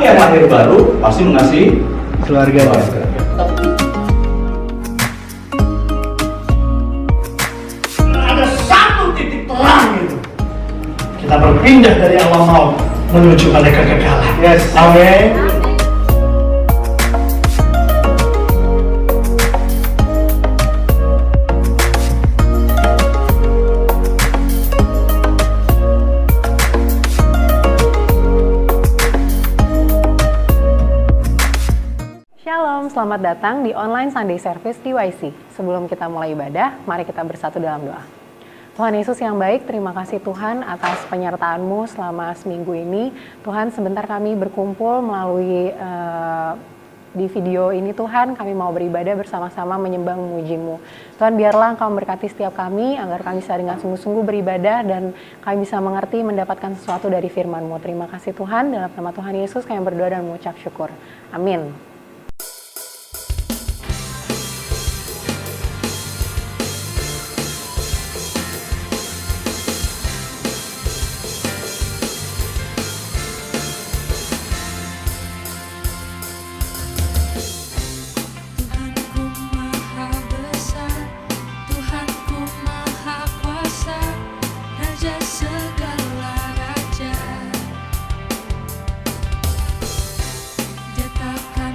yang lahir baru pasti mengasihi keluarganya. Ada satu titik terang itu. Kita berpindah dari alam maut menuju pada kekekalan. Yes. Amin. Shalom, selamat datang di Online Sunday Service TYC. Sebelum kita mulai ibadah, mari kita bersatu dalam doa. Tuhan Yesus yang baik, terima kasih Tuhan atas penyertaan-Mu selama seminggu ini. Tuhan, sebentar kami berkumpul melalui di video ini Tuhan, kami mau beribadah bersama-sama menyembah memuji-Mu. Tuhan, biarlah Engkau memberkati setiap kami, agar kami bisa dengan sungguh-sungguh beribadah dan kami bisa mengerti, mendapatkan sesuatu dari firman-Mu. Terima kasih Tuhan, dalam nama Tuhan Yesus kami berdoa dan mengucap syukur. Amin. Tuhanku Maha Besar, Tuhanku Maha Kuasa, Raja segala raja. Dia takkan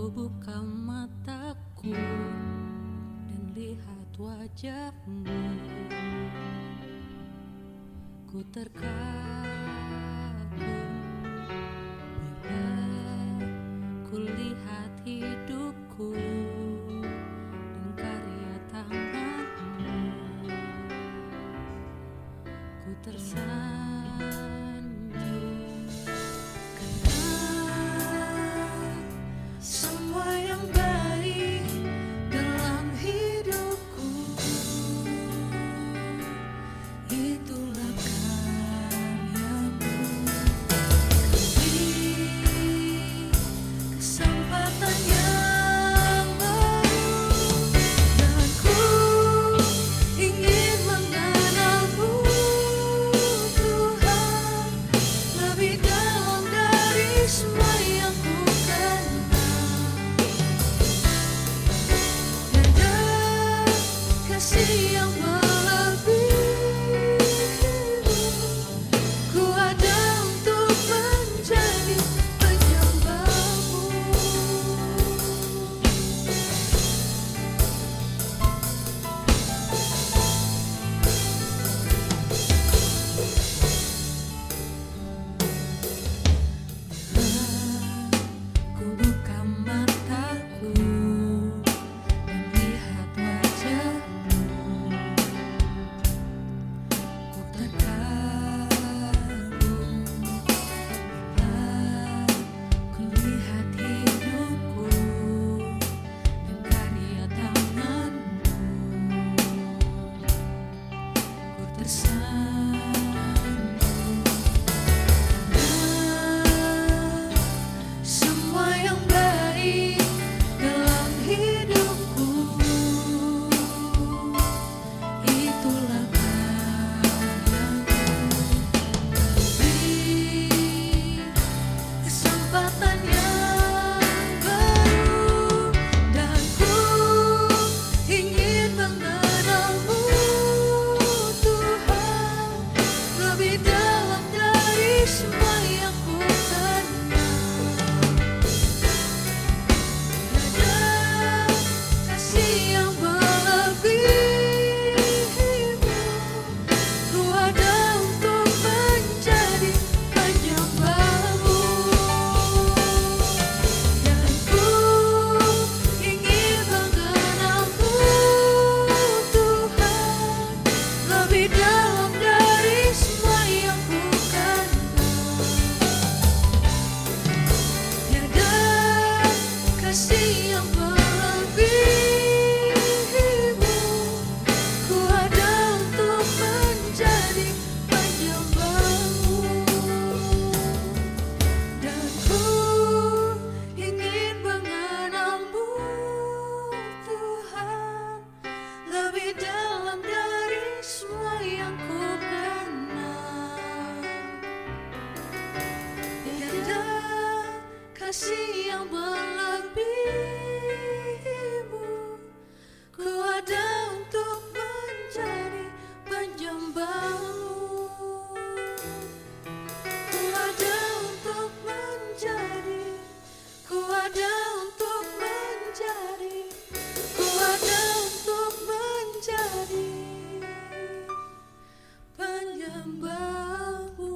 Ku buka mataku dan lihat wajahmu. Ku terkagum bila ku lihat hidupku dan karya tanganmu. Ku tersanjung karena semua yang baik dalam hidupku itulah karyamu. Beri kesempatan yang baru dan ku ingin mengenalmu Tuhan lebih dalam dari semua yang ku kenal. Tiada kasih yang melebihimu. Ku ada untuk menjadi penyembahmu. Ku buka mataku dan lihat wajahmu. Ku terkagum bila ku lihat hidupku dan karya tanganmu. Ku tersanjung karena semua yang baik dalam hidupku itulah karyamu. Beri kesempatan yang baru dan ku ingin mengenalmu Tuhan lebih dalam dari semua yang ku kenal. Tiada kasih yang melebihimu. Ku ada untuk menjadi penyembahmu dan ku ingin mengenalmu Tuhan lebih dalam dari semua yang ku kenal. Tiada kasih yang melebihimu. Ku ada untuk menjadi penyembahmu dan ku ingin mengenalmu Tuhan lebih dalam dari semua yang ku kenal. Tiada kasih yang melebihimu. Ku ada untuk menjadi penyembahmu. Ku ada untuk menjadi. Ku ada untuk menjadi. Ku ada untuk menjadi penyembahmu.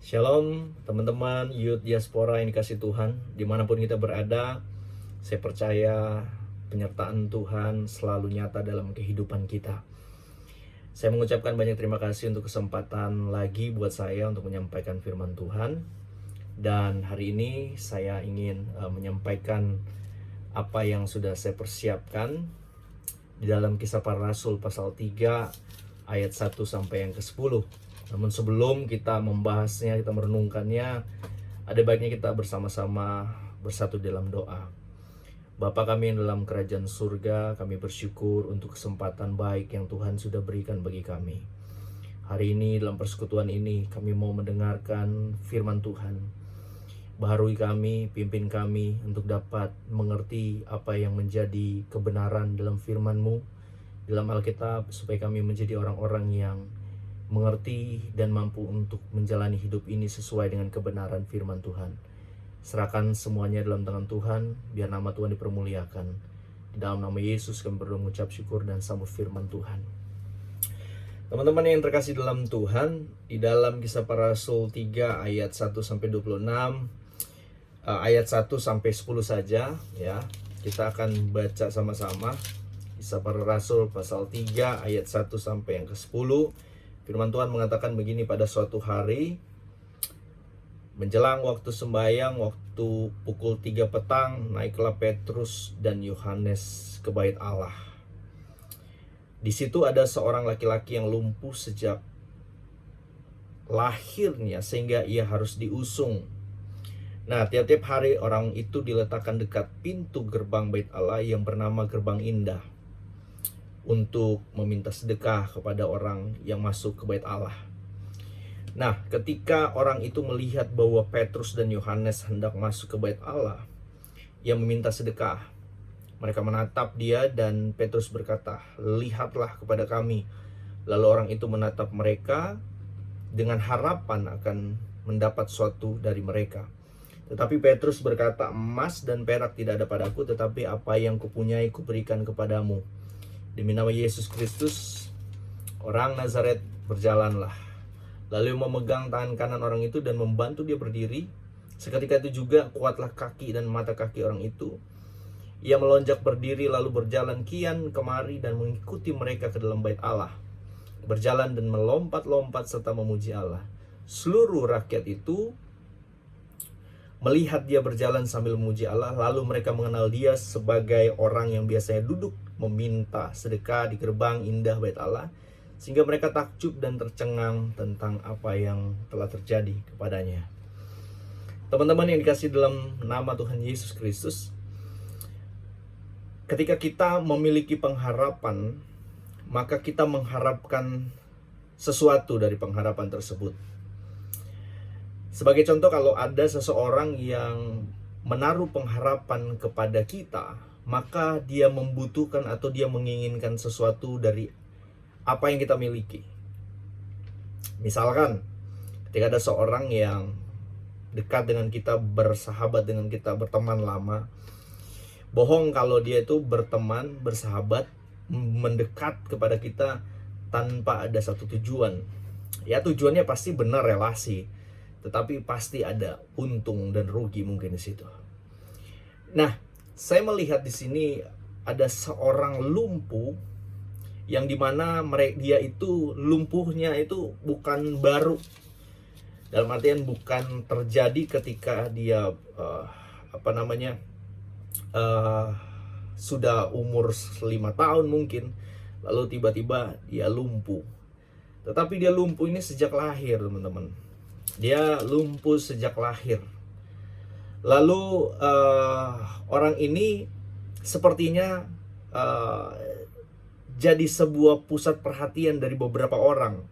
Shalom teman-teman Youth Diaspora yang dikasih Tuhan, dimanapun kita berada. Saya percaya penyertaan Tuhan selalu nyata dalam kehidupan kita. Saya mengucapkan banyak terima kasih untuk kesempatan lagi buat saya untuk menyampaikan firman Tuhan. Dan hari ini saya ingin menyampaikan apa yang sudah saya persiapkan di dalam Kisah Para Rasul pasal 3 ayat 1 sampai yang ke-10. Namun sebelum kita membahasnya, kita merenungkannya, ada baiknya kita bersama-sama bersatu dalam doa. Bapa kami yang dalam kerajaan surga, kami bersyukur untuk kesempatan baik yang Tuhan sudah berikan bagi kami. Hari ini dalam persekutuan ini kami mau mendengarkan firman Tuhan. Baharui kami, pimpin kami untuk dapat mengerti apa yang menjadi kebenaran dalam firman-Mu dalam Alkitab, supaya kami menjadi orang-orang yang mengerti dan mampu untuk menjalani hidup ini sesuai dengan kebenaran firman Tuhan. Serahkan semuanya dalam tangan Tuhan, biar nama Tuhan dipermuliakan. Di dalam nama Yesus kami berdoa mengucap syukur dan sambut firman Tuhan. Teman-teman yang terkasih dalam Tuhan, di dalam Kisah Para Rasul 3 ayat 1-26, ayat 1-10 saja ya. Kita akan baca sama-sama. Kisah Para Rasul pasal 3 ayat 1 sampai yang ke-10. Firman Tuhan mengatakan begini, pada suatu hari menjelang waktu sembahyang, waktu pukul 3 petang, naiklah Petrus dan Yohanes ke bait Allah. Di situ ada seorang laki-laki yang lumpuh sejak lahirnya sehingga ia harus diusung. Nah, tiap-tiap hari orang itu diletakkan dekat pintu gerbang bait Allah yang bernama Gerbang Indah untuk meminta sedekah kepada orang yang masuk ke bait Allah. Nah, ketika orang itu melihat bahwa Petrus dan Yohanes hendak masuk ke bait Allah, ia meminta sedekah. Mereka menatap dia dan Petrus berkata, "Lihatlah kepada kami." Lalu orang itu menatap mereka dengan harapan akan mendapat sesuatu dari mereka. Tetapi Petrus berkata, "Emas dan perak tidak ada padaku, tetapi apa yang kupunyai kuberikan kepadamu. Demi nama Yesus Kristus, orang Nazaret, berjalanlah." Lalu memegang tangan kanan orang itu dan membantu dia berdiri. Seketika itu juga kuatlah kaki dan mata kaki orang itu. Ia melonjak berdiri lalu berjalan kian kemari dan mengikuti mereka ke dalam bait Allah. Berjalan dan melompat-lompat serta memuji Allah. Seluruh rakyat itu melihat dia berjalan sambil memuji Allah. Lalu mereka mengenal dia sebagai orang yang biasanya duduk meminta sedekah di gerbang indah bait Allah. Sehingga mereka takjub dan tercengang tentang apa yang telah terjadi kepadanya. Teman-teman yang dikasihi dalam nama Tuhan Yesus Kristus, ketika kita memiliki pengharapan, maka kita mengharapkan sesuatu dari pengharapan tersebut. Sebagai contoh, kalau ada seseorang yang menaruh pengharapan kepada kita, maka dia membutuhkan atau dia menginginkan sesuatu dari apa yang kita miliki. Misalkan, ketika ada seorang yang dekat dengan kita, bersahabat dengan kita, berteman lama, bohong kalau dia itu berteman, bersahabat, mendekat kepada kita tanpa ada satu tujuan. Ya, tujuannya pasti benar relasi, tetapi pasti ada untung dan rugi mungkin di situ. Nah, saya melihat di sini ada seorang lumpuh yang dimana dia itu lumpuhnya itu bukan baru. Dalam artian bukan terjadi ketika dia sudah umur 5 tahun mungkin, lalu tiba-tiba dia lumpuh. Tetapi dia lumpuh ini sejak lahir, teman-teman. Dia lumpuh sejak lahir. Lalu orang ini sepertinya jadi sebuah pusat perhatian dari beberapa orang.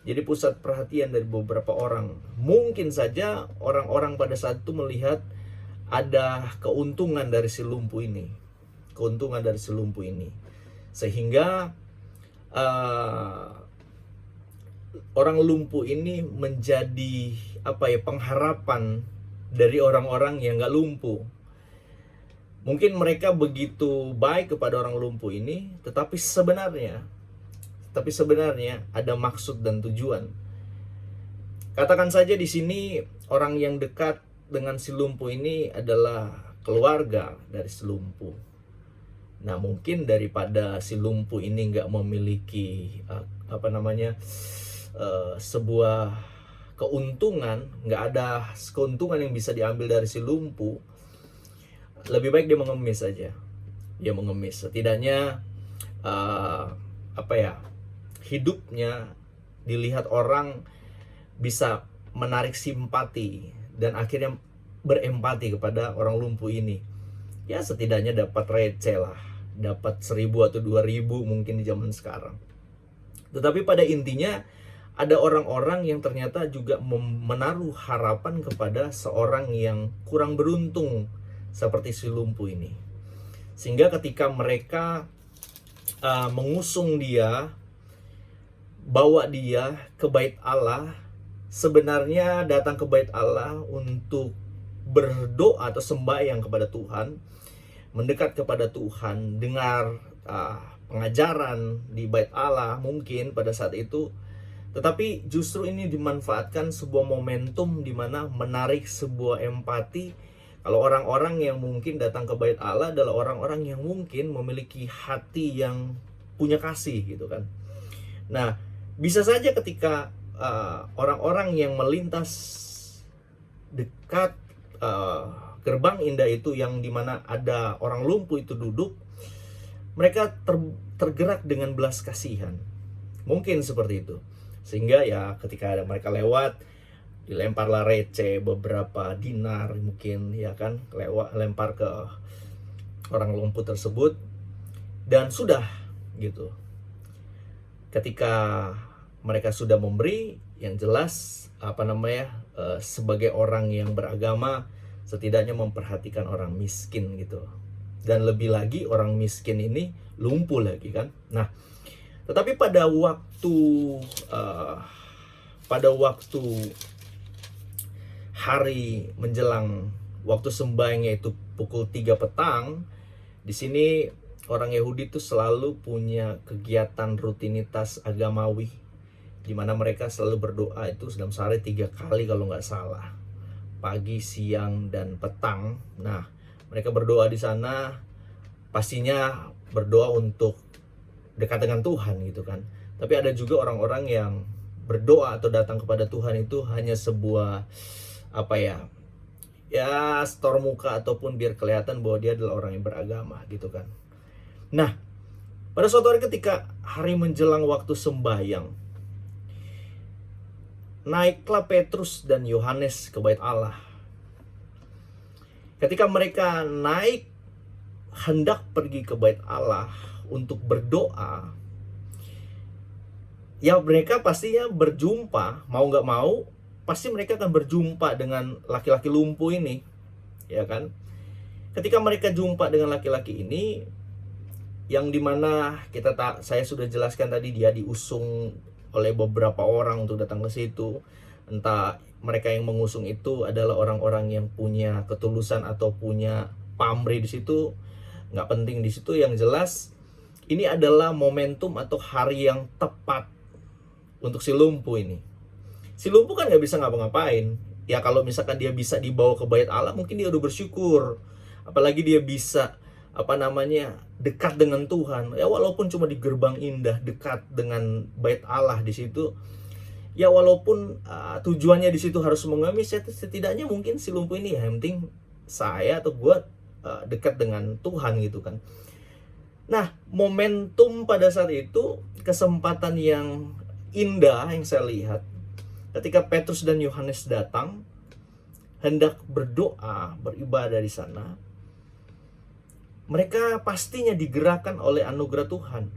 Jadi pusat perhatian dari beberapa orang. Mungkin saja orang-orang pada saat itu melihat ada keuntungan dari si lumpuh ini. Keuntungan dari si lumpuh ini. Sehingga orang lumpuh ini menjadi pengharapan dari orang-orang yang gak lumpuh. Mungkin mereka begitu baik kepada orang lumpuh ini, tetapi sebenarnya ada maksud dan tujuan. Katakan saja di sini orang yang dekat dengan si lumpuh ini adalah keluarga dari si lumpuh. Nah, mungkin daripada si lumpuh ini nggak memiliki sebuah keuntungan, nggak ada keuntungan yang bisa diambil dari si lumpuh, lebih baik dia mengemis saja. Dia mengemis. Setidaknya hidupnya dilihat orang bisa menarik simpati dan akhirnya berempati kepada orang lumpuh ini. Ya, setidaknya dapat receh lah, dapat 1.000 atau 2.000 mungkin di zaman sekarang. Tetapi pada intinya ada orang-orang yang ternyata juga menaruh harapan kepada seorang yang kurang beruntung seperti si lumpuh ini. Sehingga ketika mereka mengusung dia bawa dia ke bait Allah, sebenarnya datang ke bait Allah untuk berdoa atau sembahyang kepada Tuhan, mendekat kepada Tuhan, dengar pengajaran di bait Allah mungkin pada saat itu. Tetapi justru ini dimanfaatkan sebuah momentum di mana menarik sebuah empati. Kalau orang-orang yang mungkin datang ke bait Allah adalah orang-orang yang mungkin memiliki hati yang punya kasih gitu kan. Nah, bisa saja ketika orang-orang yang melintas dekat gerbang indah itu, yang dimana ada orang lumpuh itu duduk, mereka tergerak dengan belas kasihan. Mungkin seperti itu. Sehingga ya ketika mereka lewat, dilemparlah receh beberapa dinar mungkin, ya kan, lempar ke orang lumpuh tersebut, dan sudah gitu. Ketika mereka sudah memberi, yang jelas sebagai orang yang beragama setidaknya memperhatikan orang miskin gitu. Dan lebih lagi orang miskin ini lumpuh lagi kan. Nah, tetapi pada waktu hari menjelang waktu sembahyang, yaitu pukul 3 petang, di sini orang Yahudi itu selalu punya kegiatan rutinitas agamawi, di mana mereka selalu berdoa itu dalam sehari 3 kali kalau nggak salah, pagi, siang, dan petang. Nah, mereka berdoa di sana, pastinya berdoa untuk dekat dengan Tuhan gitu kan. Tapi ada juga orang-orang yang berdoa atau datang kepada Tuhan itu hanya sebuah stor muka, ataupun biar kelihatan bahwa dia adalah orang yang beragama gitu kan. Nah, pada suatu hari ketika hari menjelang waktu sembahyang, naiklah Petrus dan Yohanes ke bait Allah. Ketika mereka naik hendak pergi ke bait Allah untuk berdoa, ya mereka pastinya berjumpa, mau nggak mau pasti mereka akan berjumpa dengan laki-laki lumpuh ini, ya kan. Ketika mereka jumpa dengan laki-laki ini, yang dimana saya sudah jelaskan tadi, dia diusung oleh beberapa orang untuk datang ke situ. Entah mereka yang mengusung itu adalah orang-orang yang punya ketulusan atau punya pamrih di situ, nggak penting di situ. Yang jelas ini adalah momentum atau hari yang tepat untuk si lumpuh ini. Si lumpuh kan nggak bisa ngapa-ngapain. Ya kalau misalkan dia bisa dibawa ke bait Allah, mungkin dia udah bersyukur. Apalagi dia bisa dekat dengan Tuhan. Ya walaupun cuma di gerbang indah, dekat dengan bait Allah di situ. Ya walaupun tujuannya di situ harus mengemis, ya setidaknya mungkin si lumpuh ini ya yang penting saya atau gue dekat dengan Tuhan gitu kan. Nah, momentum pada saat itu, kesempatan yang indah yang saya lihat ketika Petrus dan Yohanes datang hendak berdoa, beribadah di sana. Mereka pastinya digerakkan oleh anugerah Tuhan.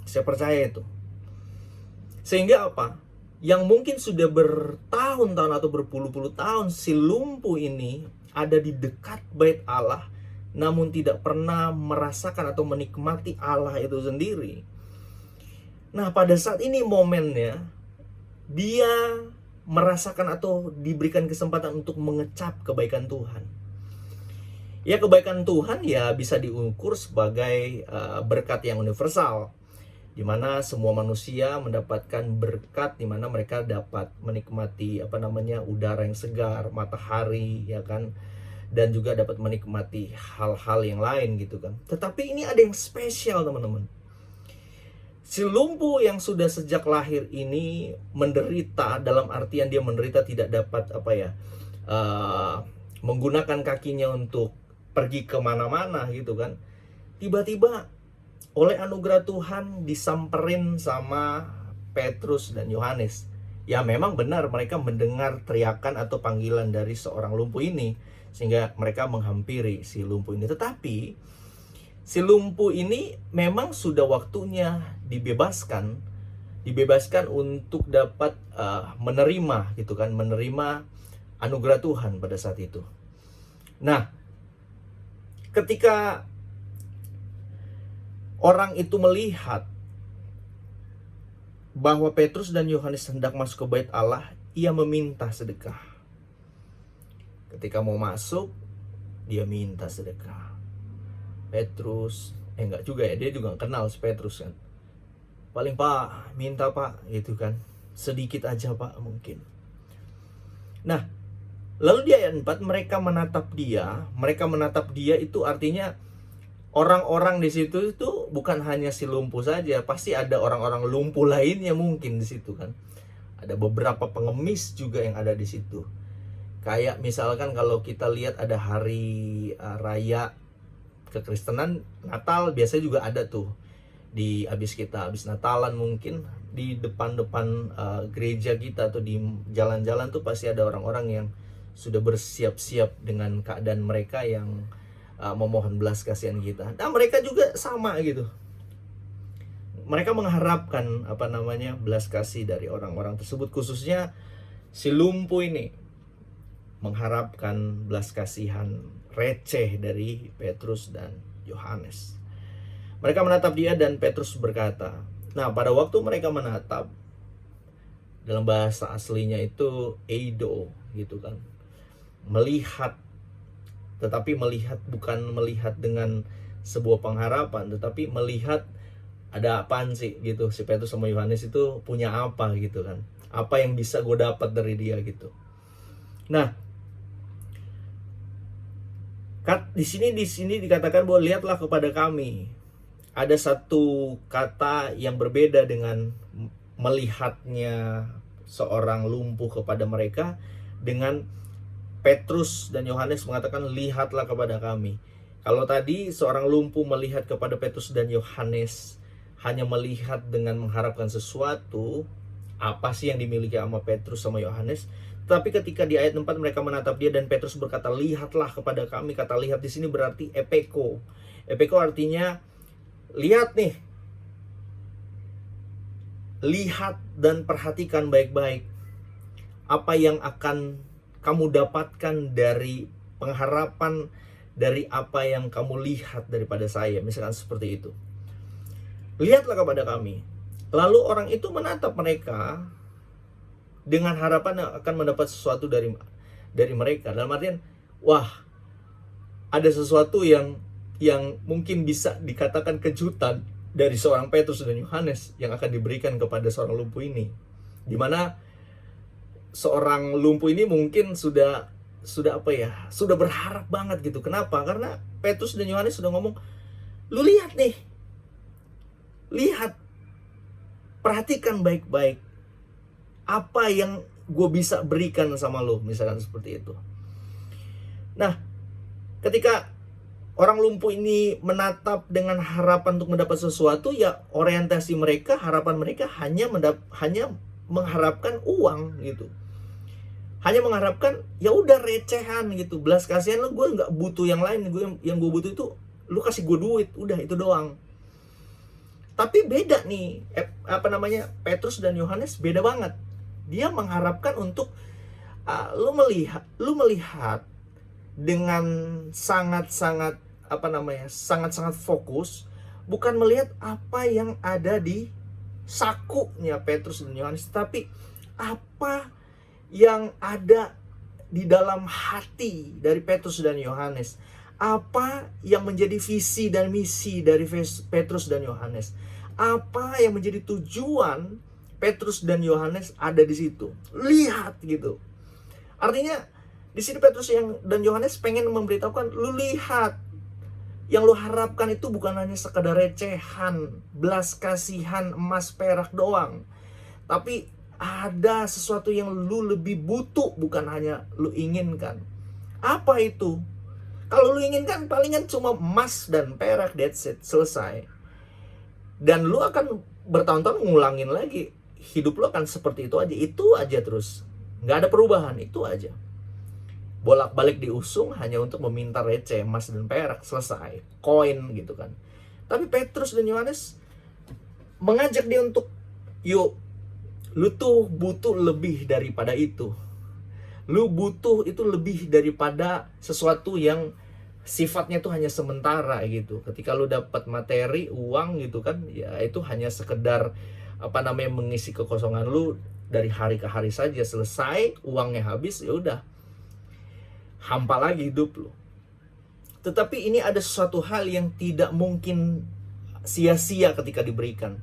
Saya percaya itu. Sehingga apa? Yang mungkin sudah bertahun-tahun atau berpuluh-puluh tahun si lumpuh ini ada di dekat bait Allah, namun tidak pernah merasakan atau menikmati Allah itu sendiri. Nah, pada saat ini momennya dia merasakan atau diberikan kesempatan untuk mengecap kebaikan Tuhan. Ya, kebaikan Tuhan ya bisa diukur sebagai berkat yang universal, di mana semua manusia mendapatkan berkat, di mana mereka dapat menikmati udara yang segar, matahari, ya kan, dan juga dapat menikmati hal-hal yang lain gitu kan. Tetapi ini ada yang spesial, teman-teman. Si lumpuh yang sudah sejak lahir ini menderita, dalam artian dia menderita tidak dapat menggunakan kakinya untuk pergi kemana-mana gitu kan. Tiba-tiba oleh anugerah Tuhan disamperin sama Petrus dan Yohanes. Ya memang benar mereka mendengar teriakan atau panggilan dari seorang lumpuh ini, sehingga mereka menghampiri si lumpuh ini. Tetapi si lumpuh ini memang sudah waktunya dibebaskan untuk dapat menerima gitu kan, menerima anugerah Tuhan pada saat itu. Nah, ketika orang itu melihat bahwa Petrus dan Yohanes hendak masuk ke bait Allah, ia meminta sedekah. Ketika mau masuk, dia minta sedekah. Petrus, enggak juga ya, dia juga kenal si Petrus kan. Paling Pak, minta Pak, gitu kan. Sedikit aja Pak mungkin. Nah, lalu di ayat 4 mereka menatap dia itu artinya orang-orang di situ itu bukan hanya si lumpuh saja, pasti ada orang-orang lumpuh lainnya mungkin di situ kan. Ada beberapa pengemis juga yang ada di situ. Kayak misalkan kalau kita lihat ada hari raya kekristenan, Natal biasanya juga ada tuh. Habis Natalan mungkin di depan-depan gereja kita atau di jalan-jalan tuh pasti ada orang-orang yang sudah bersiap-siap dengan keadaan mereka yang memohon belas kasihan kita. Nah, mereka juga sama gitu. Mereka mengharapkan belas kasih dari orang-orang tersebut, khususnya si lumpuh ini mengharapkan belas kasihan receh dari Petrus dan Yohanes. Mereka menatap dia dan Petrus berkata. Nah, pada waktu mereka menatap, dalam bahasa aslinya itu eido gitu kan. Melihat, tetapi melihat bukan melihat dengan sebuah pengharapan, tetapi melihat ada apaan sih gitu. Si Petrus sama Yohanes itu punya apa gitu kan. Apa yang bisa gue dapat dari dia gitu. Nah, di sini dikatakan bahwa lihatlah kepada kami. Ada satu kata yang berbeda dengan melihatnya seorang lumpuh kepada mereka, dengan Petrus dan Yohanes mengatakan lihatlah kepada kami. Kalau tadi seorang lumpuh melihat kepada Petrus dan Yohanes hanya melihat dengan mengharapkan sesuatu, apa sih yang dimiliki sama Petrus sama Yohanes? Tapi ketika di ayat 4 mereka menatap dia dan Petrus berkata lihatlah kepada kami. Kata lihat di sini berarti epeko. Epeko artinya lihat nih. Lihat dan perhatikan baik-baik apa yang akan kamu dapatkan dari pengharapan dari apa yang kamu lihat daripada saya. Misalkan seperti itu. Lihatlah kepada kami. Lalu orang itu menatap mereka dengan harapan akan mendapat sesuatu dari mereka. Dalam artian, wah, ada sesuatu yang mungkin bisa dikatakan kejutan dari seorang Petrus dan Yohanes yang akan diberikan kepada seorang lumpuh ini. Dimana seorang lumpuh ini mungkin sudah berharap banget gitu. Kenapa? Karena Petrus dan Yohanes sudah ngomong, lu lihat nih, lihat, perhatikan baik-baik apa yang gue bisa berikan sama lo, misalkan seperti itu. Nah, ketika orang lumpuh ini menatap dengan harapan untuk mendapat sesuatu, ya orientasi mereka, harapan mereka hanya mengharapkan uang gitu. Hanya mengharapkan ya udah recehan gitu, belas kasihan lo, gue nggak butuh yang lain, yang gue butuh itu lu kasih gue duit, udah itu doang. Tapi beda nih, Petrus dan Yohanes beda banget. Dia mengharapkan untuk lu melihat dengan sangat-sangat fokus, bukan melihat apa yang ada di sakunya Petrus dan Yohanes, tapi apa yang ada di dalam hati dari Petrus dan Yohanes. Apa yang menjadi visi dan misi dari Petrus dan Yohanes. Apa yang menjadi tujuan Petrus dan Yohanes ada di situ. Lihat gitu. Artinya di sini Petrus dan Yohanes pengen memberitahukan, lu lihat. Yang lu harapkan itu bukan hanya sekedar recehan, belas kasihan, emas perak doang. Tapi ada sesuatu yang lu lebih butuh, bukan hanya lu inginkan. Apa itu? Kalau lu inginkan palingan cuma emas dan perak, that's it, selesai. Dan lu akan bertahun-tahun ngulangin lagi. Hidup lo akan seperti itu aja terus. Nggak ada perubahan, itu aja. Bolak-balik diusung hanya untuk meminta receh, emas dan perak, selesai. Koin gitu kan. Tapi Petrus dan Yohanes mengajak dia untuk, yuk, lu tuh butuh lebih daripada itu. Lu butuh itu lebih daripada sesuatu yang sifatnya tuh hanya sementara gitu. Ketika lu dapat materi, uang gitu kan, ya itu hanya sekedar mengisi kekosongan lu dari hari ke hari saja. Selesai, uangnya habis, ya udah, hampa lagi hidup lu. Tetapi ini ada sesuatu hal yang tidak mungkin sia-sia ketika diberikan.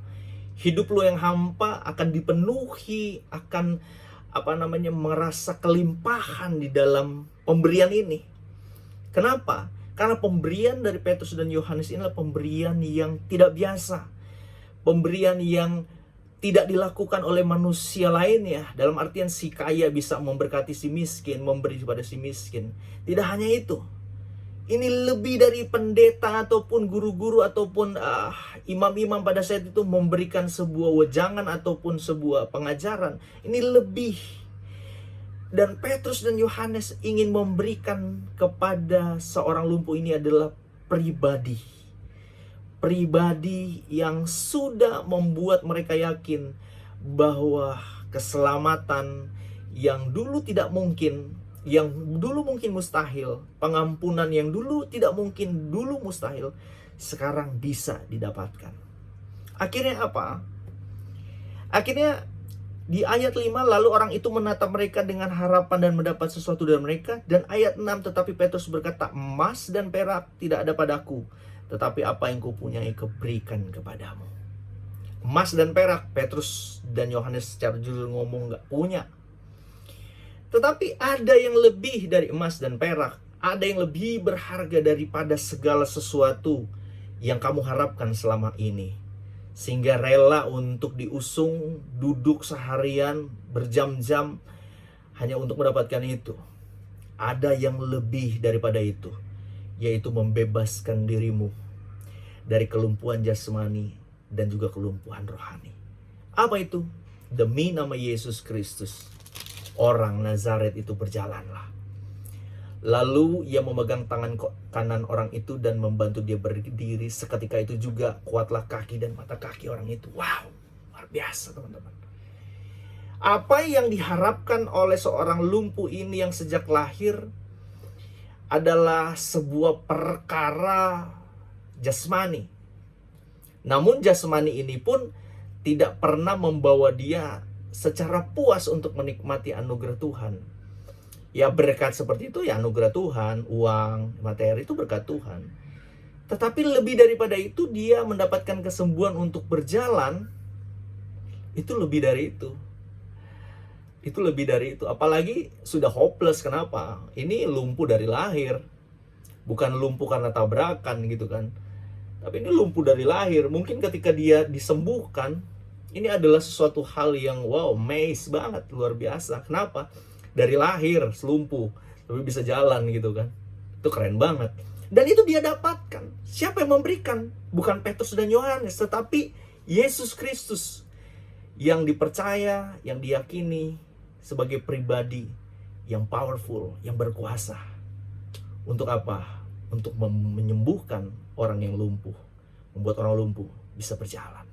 Hidup lu yang hampa akan dipenuhi, akan merasa kelimpahan di dalam pemberian ini. Kenapa? Karena pemberian dari Petrus dan Yohanes ini adalah pemberian yang tidak biasa. Pemberian yang tidak dilakukan oleh manusia lainnya. Dalam artian si kaya bisa memberkati si miskin, memberi kepada si miskin. Tidak hanya itu. Ini lebih dari pendeta ataupun guru-guru ataupun imam-imam pada saat itu memberikan sebuah wejangan ataupun sebuah pengajaran. Ini lebih. Dan Petrus dan Yohanes ingin memberikan kepada seorang lumpuh ini adalah pribadi. Pribadi yang sudah membuat mereka yakin bahwa keselamatan yang dulu tidak mungkin, yang dulu mungkin mustahil, pengampunan yang dulu tidak mungkin, dulu mustahil, sekarang bisa didapatkan. Akhirnya apa? Akhirnya di ayat 5, lalu orang itu menatap mereka dengan harapan dan mendapat sesuatu dari mereka. Dan ayat 6, tetapi Petrus berkata, emas dan perak tidak ada padaku, tetapi apa yang kupunyai kuberikan kepadamu. Emas dan perak, Petrus dan Yohanes secara jujur ngomong gak punya. Tetapi ada yang lebih dari emas dan perak. Ada yang lebih berharga daripada segala sesuatu yang kamu harapkan selama ini. Sehingga rela untuk diusung, duduk seharian, berjam-jam, hanya untuk mendapatkan itu. Ada yang lebih daripada itu, yaitu membebaskan dirimu dari kelumpuhan jasmani dan juga kelumpuhan rohani. Apa itu? Demi nama Yesus Kristus, orang Nazaret itu berjalanlah. Lalu ia memegang tangan kanan orang itu dan membantu dia berdiri. Seketika itu juga kuatlah kaki dan mata kaki orang itu. Wow, luar biasa teman-teman. Apa yang diharapkan oleh seorang lumpuh ini yang sejak lahir adalah sebuah perkara jasmani. Namun jasmani ini pun tidak pernah membawa dia secara puas untuk menikmati anugerah Tuhan. Ya berkat seperti itu ya anugerah Tuhan, uang, materi itu berkat Tuhan. Tetapi lebih daripada itu, dia mendapatkan kesembuhan untuk berjalan. Itu lebih dari itu. Itu lebih dari itu. Apalagi sudah hopeless. Kenapa? Ini lumpuh dari lahir. Bukan lumpuh karena tabrakan gitu kan. Tapi ini lumpuh dari lahir. Mungkin ketika dia disembuhkan, ini adalah sesuatu hal yang wow, amazed banget, luar biasa. Kenapa? Dari lahir selumpuh, tapi bisa jalan gitu kan. Itu keren banget. Dan itu dia dapatkan. Siapa yang memberikan? Bukan Petrus dan Yohanes, tetapi Yesus Kristus yang dipercaya, yang diyakini sebagai pribadi yang powerful, yang berkuasa. Untuk apa? Untuk menyembuhkan orang yang lumpuh, membuat orang lumpuh bisa berjalan.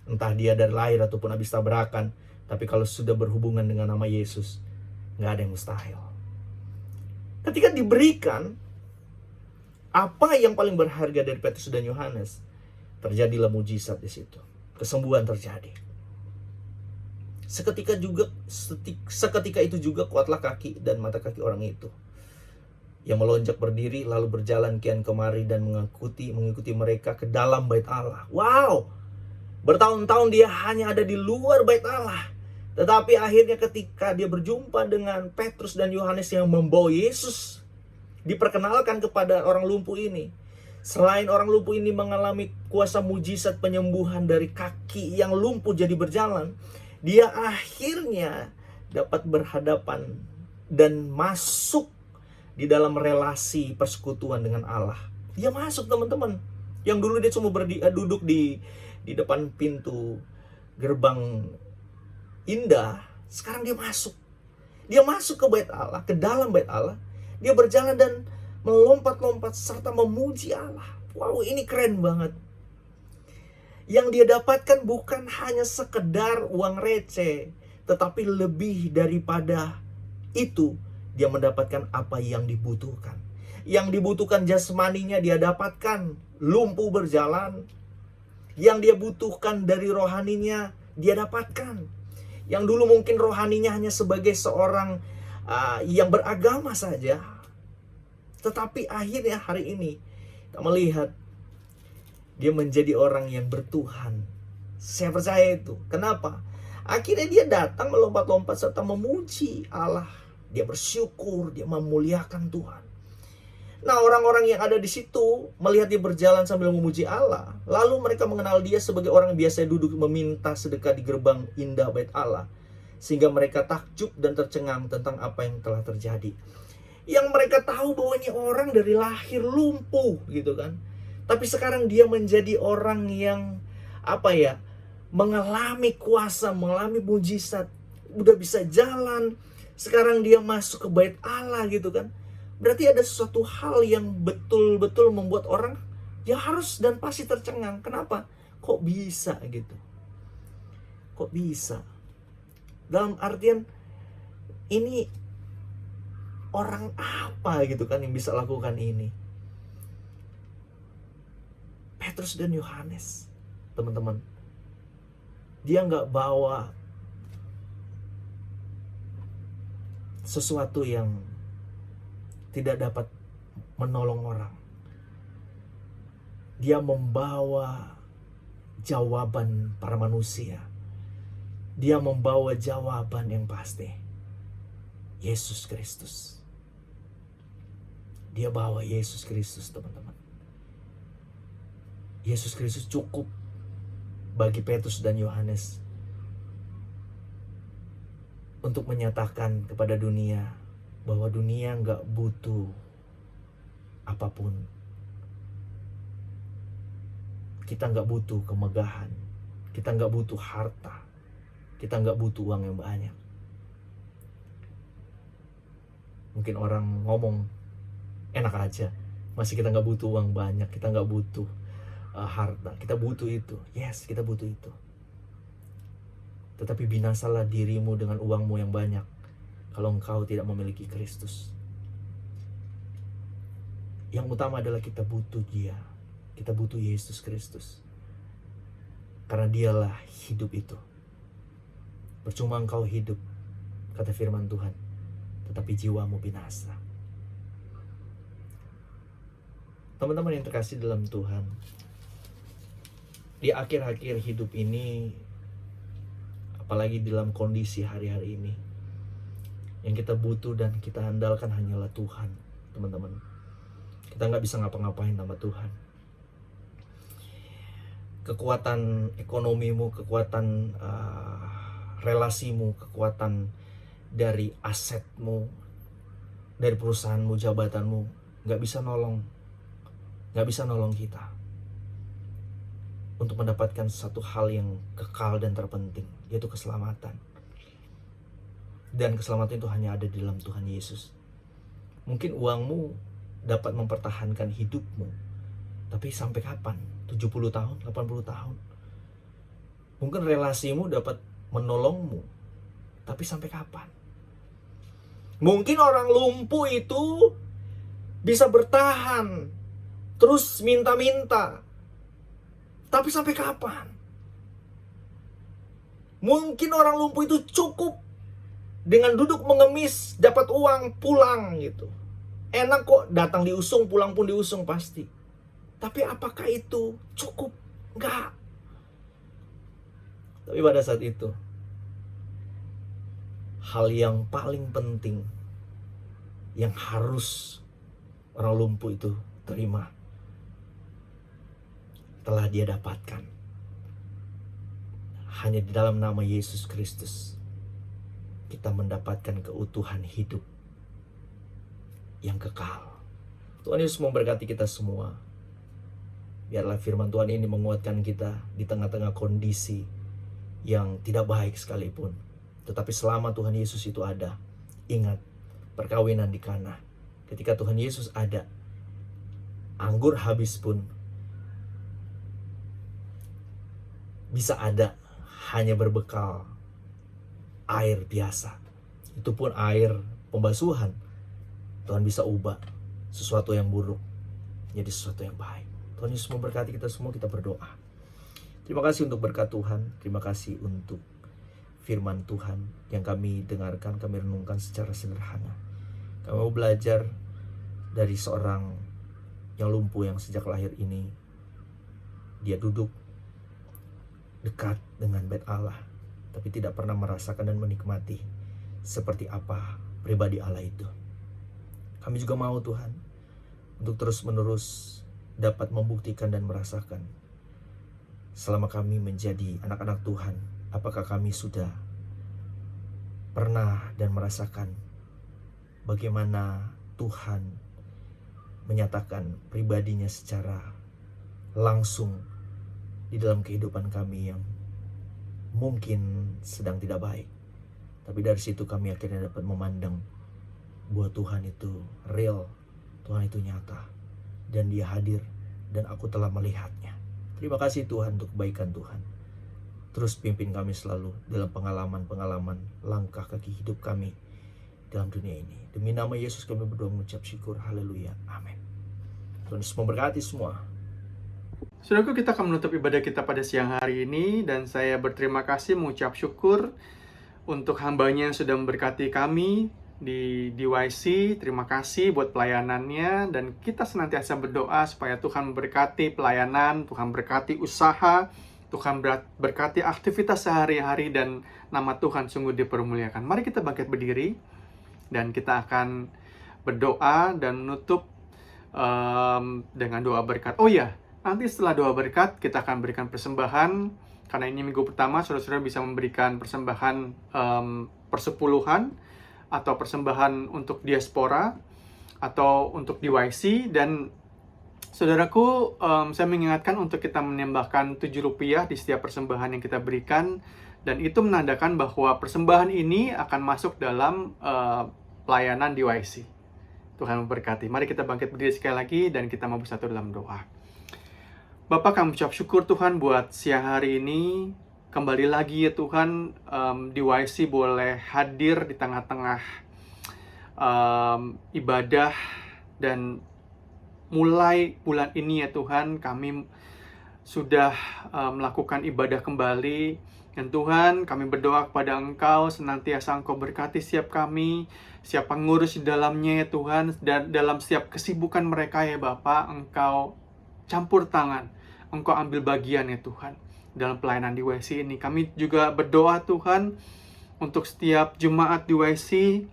Entah dia dari lahir ataupun habis tabrakan, tapi kalau sudah berhubungan dengan nama Yesus, nggak ada yang mustahil. Ketika diberikan apa yang paling berharga dari Petrus dan Yohanes, terjadilah mujizat di situ. Kesembuhan terjadi. Seketika itu juga kuatlah kaki dan mata kaki orang itu, yang melonjak berdiri lalu berjalan kian kemari dan mengikuti mereka ke dalam bait Allah. Wow! Bertahun-tahun dia hanya ada di luar bait Allah. Tetapi akhirnya ketika dia berjumpa dengan Petrus dan Yohanes yang membawa Yesus, diperkenalkan kepada orang lumpuh ini. Selain orang lumpuh ini mengalami kuasa mujizat penyembuhan dari kaki yang lumpuh jadi berjalan, dia akhirnya dapat berhadapan dan masuk di dalam relasi persekutuan dengan Allah. Dia masuk teman-teman. Yang dulu dia cuma duduk di depan pintu gerbang indah, sekarang dia masuk. Dia masuk ke bait Allah, ke dalam bait Allah. Dia berjalan dan melompat-lompat serta memuji Allah. Wow, ini keren banget. Yang dia dapatkan bukan hanya sekedar uang receh, tetapi lebih daripada itu, dia mendapatkan apa yang dibutuhkan. Yang dibutuhkan jasmaninya dia dapatkan, lumpuh berjalan. Yang dia butuhkan dari rohaninya, dia dapatkan. Yang dulu mungkin rohaninya hanya sebagai seorang yang beragama saja, tetapi akhirnya hari ini kita melihat dia menjadi orang yang bertuhan. Saya percaya itu. Kenapa? Akhirnya dia datang melompat-lompat serta memuji Allah. Dia bersyukur, dia memuliakan Tuhan. Nah, orang-orang yang ada di situ melihat dia berjalan sambil memuji Allah, lalu mereka mengenal dia sebagai orang yang biasa duduk meminta sedekah di gerbang indah bait Allah, sehingga mereka takjub dan tercengang tentang apa yang telah terjadi. Yang mereka tahu bahwa ini orang dari lahir lumpuh gitu kan, tapi sekarang dia menjadi orang yang mengalami kuasa, mengalami mujizat, udah bisa jalan. Sekarang dia masuk ke bait Allah gitu kan. Berarti ada sesuatu hal yang betul-betul membuat orang ya harus dan pasti tercengang. Kenapa? Kok bisa gitu? Kok bisa? Dalam artian ini orang apa gitu kan yang bisa lakukan ini? Petrus dan Yohanes, teman-teman. Dia nggak bawa sesuatu yang tidak dapat menolong orang. Dia membawa jawaban para manusia. Dia membawa jawaban yang pasti. Yesus Kristus. Dia bawa Yesus Kristus, teman-teman. Yesus Kristus cukup bagi Petrus dan Yohanes untuk menyatakan kepada dunia bahwa dunia nggak butuh apapun. Kita nggak butuh kemegahan. Kita nggak butuh harta. Kita nggak butuh uang yang banyak. Mungkin orang ngomong enak aja, masih kita nggak butuh uang banyak, kita nggak butuh harta, kita butuh itu. Yes, kita butuh itu. Tetapi binasalah dirimu dengan uangmu yang banyak kalau engkau tidak memiliki Kristus. Yang utama adalah kita butuh Dia. Kita butuh Yesus Kristus. Karena Dialah hidup itu. Percuma engkau hidup, kata firman Tuhan, tetapi jiwamu binasa. Teman-teman yang terkasih dalam Tuhan, di akhir-akhir hidup ini, apalagi dalam kondisi hari-hari ini, yang kita butuh dan kita andalkan hanyalah Tuhan, teman-teman. Kita nggak bisa ngapa-ngapain tanpa Tuhan. Kekuatan ekonomimu, kekuatan relasimu, kekuatan dari asetmu, dari perusahaanmu, jabatanmu, nggak bisa nolong kita untuk mendapatkan satu hal yang kekal dan terpenting, yaitu keselamatan. Dan keselamatan itu hanya ada di dalam Tuhan Yesus. Mungkin uangmu dapat mempertahankan hidupmu, tapi sampai kapan? 70 tahun, 80 tahun. Mungkin relasimu dapat menolongmu, tapi sampai kapan? Mungkin orang lumpuh itu bisa bertahan, terus minta-minta, tapi sampai kapan? Mungkin orang lumpuh itu cukup dengan duduk mengemis, dapat uang, pulang gitu. Enak kok, datang diusung, pulang pun diusung pasti. Tapi apakah itu cukup? Enggak. Tapi pada saat itu, hal yang paling penting yang harus orang lumpuh itu terima telah dia dapatkan. Hanya di dalam nama Yesus Kristus kita mendapatkan keutuhan hidup yang kekal. Tuhan Yesus memberkati kita semua. Biarlah firman Tuhan ini menguatkan kita di tengah-tengah kondisi yang tidak baik sekalipun. Tetapi selama Tuhan Yesus itu ada, ingat perkawinan di Kana. Ketika Tuhan Yesus ada, anggur habis pun bisa ada hanya berbekal air biasa. Itu pun air pembasuhan. Tuhan bisa ubah sesuatu yang buruk jadi sesuatu yang baik. Tuhan Yesus memberkati kita semua. Kita berdoa. Terima kasih untuk berkat Tuhan, terima kasih untuk firman Tuhan yang kami dengarkan, kami renungkan secara sederhana. Kami mau belajar dari seorang yang lumpuh yang sejak lahir ini, dia duduk dekat dengan bait Allah, tapi tidak pernah merasakan dan menikmati seperti apa pribadi Allah itu. Kami juga mau Tuhan, untuk terus-menerus dapat membuktikan dan merasakan selama kami menjadi anak-anak Tuhan, apakah kami sudah pernah dan merasakan bagaimana Tuhan menyatakan pribadinya secara langsung di dalam kehidupan kami yang mungkin sedang tidak baik. Tapi dari situ kami akhirnya dapat memandang bahwa Tuhan itu real, Tuhan itu nyata, dan Dia hadir, dan aku telah melihatnya. Terima kasih Tuhan untuk kebaikan Tuhan. Terus pimpin kami selalu dalam pengalaman-pengalaman langkah kaki hidup kami dalam dunia ini. Demi nama Yesus kami berdoa mengucap syukur. Haleluya. Amin. Tuhan Yesus memberkati semua. Saudaraku, kita akan menutup ibadah kita pada siang hari ini, dan saya berterima kasih mengucap syukur untuk hambanya yang sudah memberkati kami di DYC. Terima kasih buat pelayanannya, dan kita senantiasa berdoa supaya Tuhan memberkati pelayanan, Tuhan berkati usaha, Tuhan berkati aktivitas sehari-hari, dan nama Tuhan sungguh dipermuliakan. Mari kita bangkit berdiri dan kita akan berdoa dan menutup dengan doa berkat. Oh ya, nanti setelah doa berkat kita akan berikan persembahan, karena ini minggu pertama saudara-saudara bisa memberikan persembahan persepuluhan atau persembahan untuk diaspora atau untuk DYC. Dan saudaraku, saya mengingatkan untuk kita menambahkan Rp7 di setiap persembahan yang kita berikan, dan itu menandakan bahwa persembahan ini akan masuk dalam pelayanan DYC. Tuhan memberkati. Mari kita bangkit berdiri sekali lagi dan kita mau bersatu dalam doa. Bapa, kami ucap syukur Tuhan buat siang hari ini. Kembali lagi ya Tuhan, DYC boleh hadir di tengah-tengah ibadah, dan mulai bulan ini ya Tuhan, kami sudah melakukan ibadah kembali. Dan Tuhan, kami berdoa kepada Engkau, senantiasa Engkau berkati setiap kami, siapa pengurus di dalamnya ya Tuhan, dan dalam setiap kesibukan mereka ya Bapa, Engkau campur tangan, Engkau ambil bagian ya Tuhan dalam pelayanan DYC ini. Kami juga berdoa Tuhan untuk setiap jemaat DYC.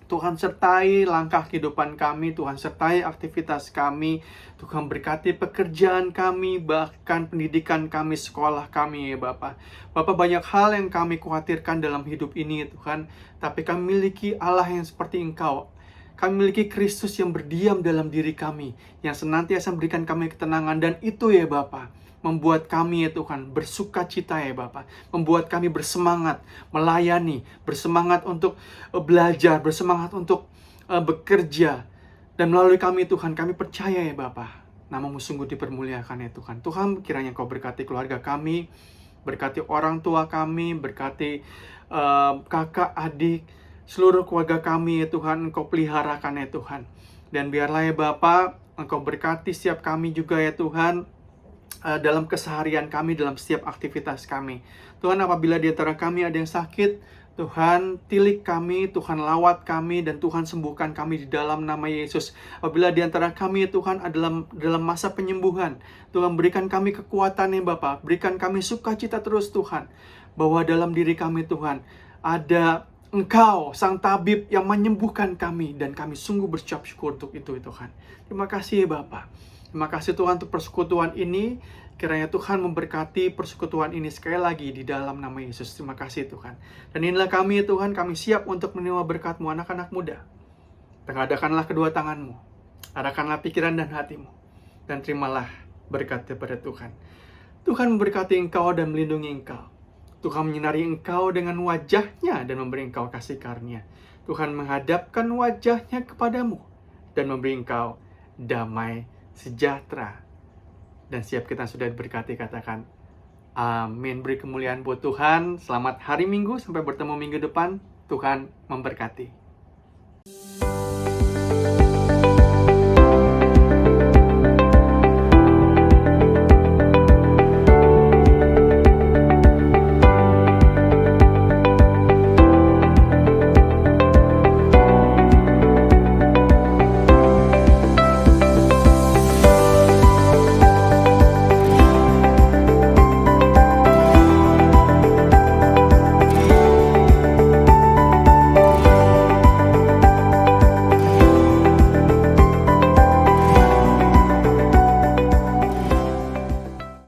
Tuhan sertai langkah kehidupan kami, Tuhan sertai aktivitas kami, Tuhan berkati pekerjaan kami, bahkan pendidikan kami, sekolah kami ya Bapa. Bapa, banyak hal yang kami khawatirkan dalam hidup ini ya Tuhan, tapi kami miliki Allah yang seperti Engkau. Kami memiliki Kristus yang berdiam dalam diri kami, yang senantiasa memberikan kami ketenangan, dan itu ya Bapa membuat kami ya Tuhan bersuka cita ya Bapa, membuat kami bersemangat melayani, bersemangat untuk belajar, bersemangat untuk bekerja, dan melalui kami Tuhan, kami percaya ya Bapa, Namamu sungguh dipermuliakan ya Tuhan. Tuhan, kiranya Kau berkati keluarga kami, berkati orang tua kami, berkati kakak, adik, seluruh keluarga kami ya Tuhan, Engkau peliharakan ya Tuhan. Dan biarlah ya Bapa, Engkau berkati setiap kami juga ya Tuhan, dalam keseharian kami, dalam setiap aktivitas kami. Tuhan, apabila di antara kami ada yang sakit, Tuhan tilik kami, Tuhan lawat kami, dan Tuhan sembuhkan kami di dalam nama Yesus. Apabila di antara kami Tuhan adalah dalam masa penyembuhan, Tuhan berikan kami kekuatan ya Bapa, berikan kami sukacita terus Tuhan, bahwa dalam diri kami Tuhan ada Engkau, Sang Tabib yang menyembuhkan kami, dan kami sungguh berucap syukur untuk itu Tuhan. Terima kasih ya Bapa. Terima kasih Tuhan untuk persekutuan ini. Kiranya Tuhan memberkati persekutuan ini sekali lagi di dalam nama Yesus. Terima kasih Tuhan. Dan inilah kami Tuhan, kami siap untuk menerima berkat-Mu, anak-anak muda. Tengadakanlah kedua tangan-Mu, arahkanlah pikiran dan hati-Mu, dan terimalah berkat daripada Tuhan. Tuhan memberkati Engkau dan melindungi Engkau. Tuhan menyinari Engkau dengan wajah-Nya dan memberi Engkau kasih karunia. Tuhan menghadapkan wajah-Nya kepadamu dan memberi Engkau damai sejahtera. Dan siap kita sudah diberkati, katakan amin. Beri kemuliaan buat Tuhan. Selamat hari Minggu, sampai bertemu minggu depan. Tuhan memberkati.